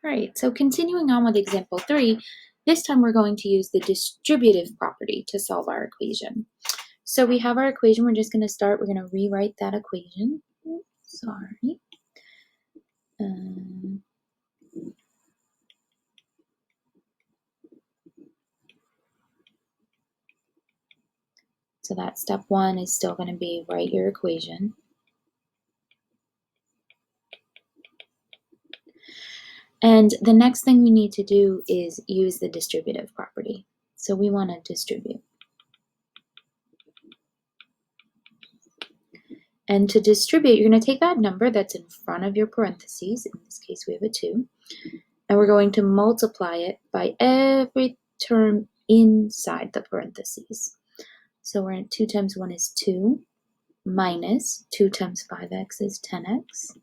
All right, so continuing on with example 3, this time we're going to use the distributive property to solve our equation. So we have our equation, we're just going to start, we're going to rewrite that equation. Oops, sorry. So that step 1 is still going to be write your equation. And the next thing we need to do is use the distributive property. So we want to distribute. And to distribute, you're going to take that number that's in front of your parentheses. In this case, we have a 2. And we're going to multiply it by every term inside the parentheses. So we're at 2 times 1 is 2, minus 2 times 5x is 10x.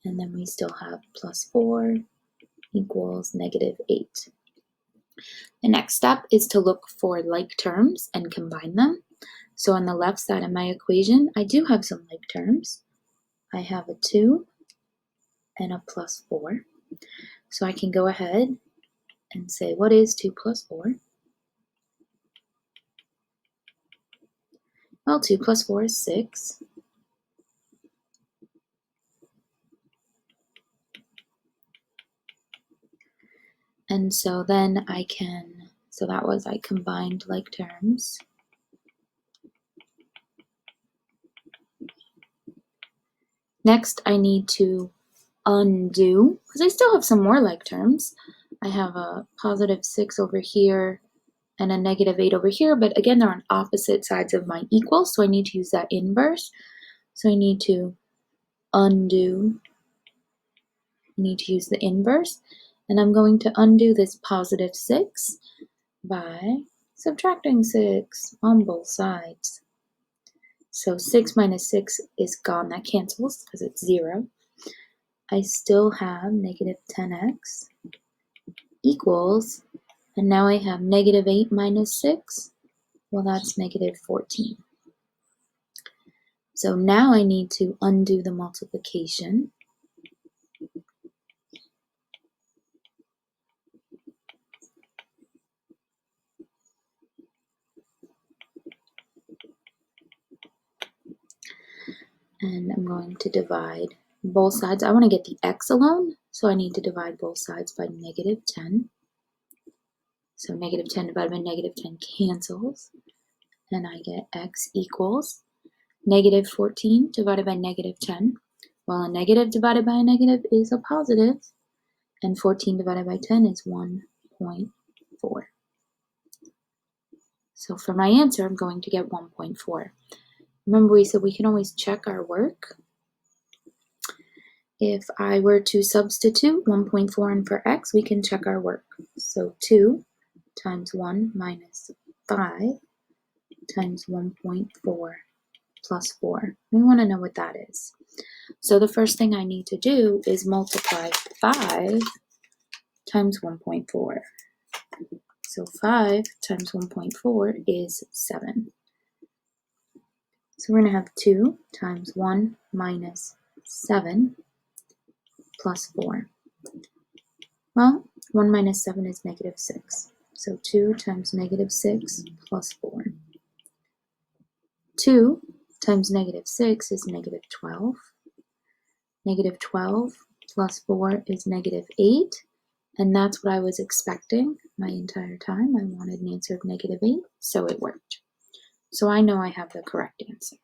And then we still have plus 4 equals negative 8. The next step is to look for like terms and combine them. So on the left side of my equation, I do have some like terms. I have a 2 and a plus 4. So I can go ahead and say, what is 2 plus 4? Well, 2 plus 4 is 6. And so then I can, so that was I combined like terms. Next, I need to undo, because I still have some more like terms. I have a positive 6 over here and a negative 8 over here, but again, they're on opposite sides of my equal, so I need to use that inverse. So I need to undo, I need to use the inverse, and I'm going to undo this positive 6 by subtracting 6 on both sides. So 6 minus 6 is gone, that cancels because it's 0. I still have negative 10x equals, and now I have negative 8 minus 6, well that's negative 14. So now I need to undo the multiplication. And I'm going to divide both sides. I want to get the x alone, so I need to divide both sides by negative 10. So negative 10 divided by negative 10 cancels, and I get x equals negative 14 divided by negative 10. Well, a negative divided by a negative is a positive, and 14 divided by 10 is 1.4. So for my answer, I'm going to get 1.4. Remember, we said we can always check our work. If I were to substitute 1.4 in for x, we can check our work. So 2 times 1 minus 5 times 1.4 plus 4. We want to know what that is. So the first thing I need to do is multiply 5 times 1.4. So 5 times 1.4 is 7. So we're going to have 2 times 1 minus 7 plus 4. Well, 1 minus 7 is negative 6. So 2 times negative 6 plus 4. 2 times negative 6 is negative 12. Negative 12 plus 4 is negative 8. And that's what I was expecting my entire time. I wanted an answer of negative 8, so it worked. So I know I have the correct answer.